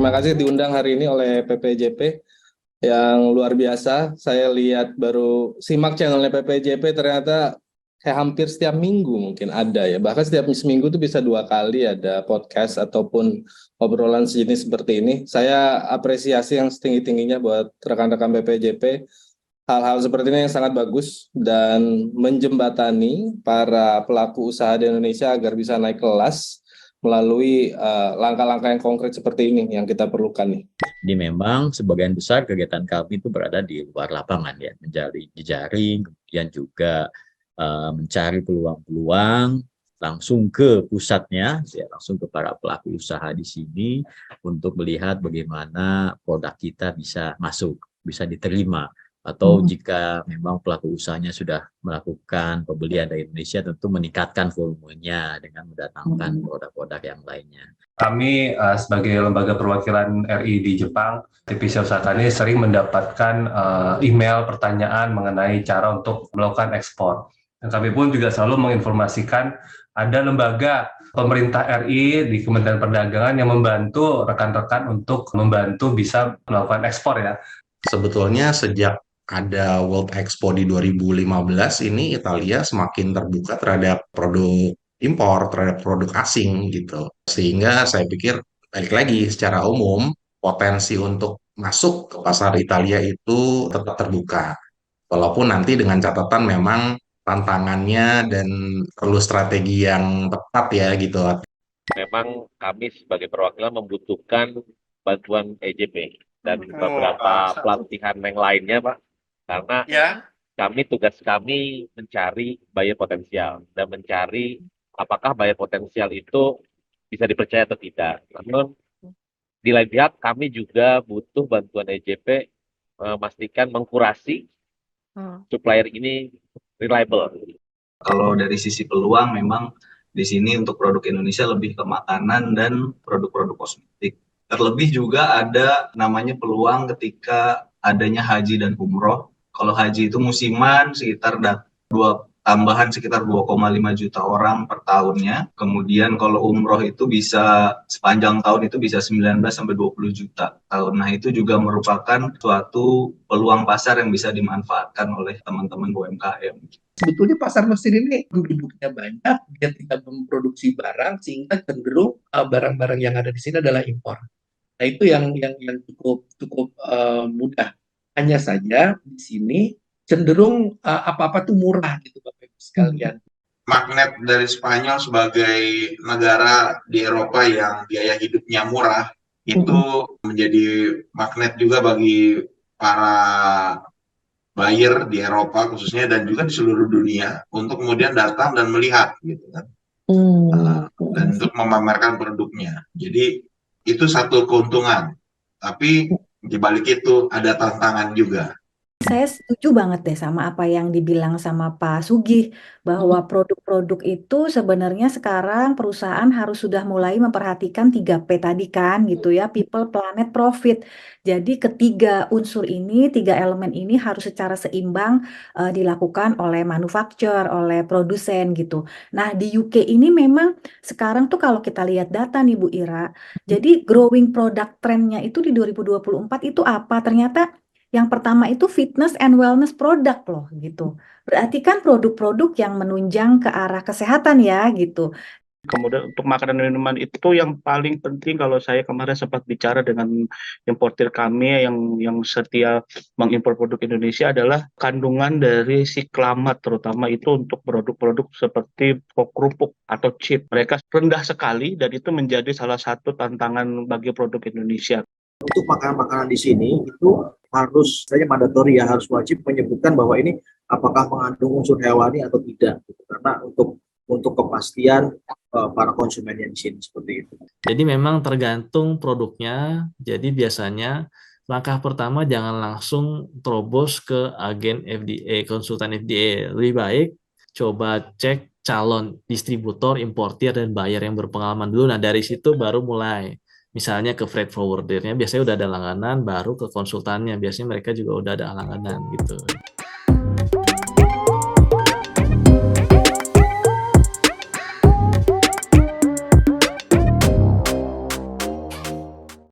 Terima kasih diundang hari ini oleh PPJP yang luar biasa. Saya lihat baru simak channelnya PPJP, ternyata kayak hampir setiap minggu mungkin ada ya. Bahkan setiap seminggu tuh bisa 2 kali ada podcast ataupun obrolan sejenis seperti ini. Saya apresiasi yang setinggi-tingginya buat rekan-rekan PPJP. Hal-hal seperti ini yang sangat bagus dan menjembatani para pelaku usaha di Indonesia agar bisa naik kelas melalui langkah-langkah yang konkret seperti ini yang kita perlukan nih. Jadi memang sebagian besar kegiatan kami itu berada di luar lapangan ya, mencari jejaring, kemudian juga mencari peluang-peluang langsung ke pusatnya, ya, langsung ke para pelaku usaha di sini untuk melihat bagaimana produk kita bisa masuk, bisa diterima. Atau jika memang pelaku usahanya sudah melakukan pembelian dari Indonesia, tentu meningkatkan volumenya dengan mendatangkan produk-produk yang lainnya. Kami sebagai lembaga perwakilan RI di Jepang, Divisi Usaha Tani sering mendapatkan email pertanyaan mengenai cara untuk melakukan ekspor. Dan kami pun juga selalu menginformasikan ada lembaga pemerintah RI di Kementerian Perdagangan yang membantu rekan-rekan untuk membantu bisa melakukan ekspor ya. Sebetulnya sejak ada World Expo di 2015 ini Italia semakin terbuka terhadap produk impor, terhadap produk asing gitu. Sehingga saya pikir balik lagi secara umum potensi untuk masuk ke pasar Italia itu tetap terbuka. Walaupun nanti dengan catatan memang tantangannya dan perlu strategi yang tepat ya gitu. Memang kami sebagai perwakilan membutuhkan bantuan EJP dan beberapa pelatihan yang lainnya, Pak. Karena tugas kami mencari buyer potensial dan mencari apakah buyer potensial itu bisa dipercaya atau tidak. Namun di lain pihak kami juga butuh bantuan EJP memastikan mengkurasi supplier ini reliable. Kalau dari sisi peluang memang di sini untuk produk Indonesia lebih ke makanan dan produk-produk kosmetik. Terlebih juga ada namanya peluang ketika adanya haji dan umroh. Kalau haji itu musiman sekitar tambahan sekitar 2,5 juta orang per tahunnya. Kemudian kalau umroh itu bisa sepanjang tahun itu bisa 19 sampai 20 juta tahun. Nah, itu juga merupakan suatu peluang pasar yang bisa dimanfaatkan oleh teman-teman UMKM. Sebetulnya pasar Mesir ini penduduknya banyak, dia tidak memproduksi barang sehingga cenderung barang-barang yang ada di sini adalah impor. Nah, itu yang cukup mudah. Hanya saja di sini cenderung apa-apa tuh murah gitu Bapak Ibu sekalian. Magnet dari Spanyol sebagai negara di Eropa yang biaya hidupnya murah itu menjadi magnet juga bagi para buyer di Eropa khususnya dan juga di seluruh dunia untuk kemudian datang dan melihat gitu kan. Dan untuk memamerkan produknya. Jadi itu satu keuntungan. Tapi di balik itu ada tantangan juga. Saya setuju banget deh sama apa yang dibilang sama Pak Sugih, bahwa produk-produk itu sebenarnya sekarang perusahaan harus sudah mulai memperhatikan 3P tadi kan gitu ya, people, planet, profit. Jadi ketiga unsur ini, 3 elemen ini harus secara seimbang dilakukan oleh manufacturer, oleh produsen gitu. Nah di UK ini memang sekarang tuh kalau kita lihat data nih Bu Ira, jadi growing product trendnya itu di 2024 itu apa? Ternyata yang pertama itu fitness and wellness product loh gitu. Berarti kan produk-produk yang menunjang ke arah kesehatan ya gitu. Kemudian untuk makanan dan minuman itu yang paling penting kalau saya kemarin sempat bicara dengan importir kami yang setia mengimpor produk Indonesia adalah kandungan dari siklamat, terutama itu untuk produk-produk seperti kerupuk atau chip. Mereka rendah sekali dan itu menjadi salah satu tantangan bagi produk Indonesia. Untuk makanan-makanan di sini itu harus saja mandatori ya, harus wajib menyebutkan bahwa ini apakah mengandung unsur hewani atau tidak gitu. Karena untuk kepastian para konsumen yang di sini seperti itu. Jadi memang tergantung produknya. Jadi biasanya langkah pertama jangan langsung terobos ke agen FDA, konsultan FDA. Lebih baik coba cek calon distributor, importir, dan buyer yang berpengalaman dulu. Nah dari situ baru mulai. Misalnya ke freight forwardernya biasanya udah ada langganan, baru ke konsultannya biasanya mereka juga udah ada langganan gitu.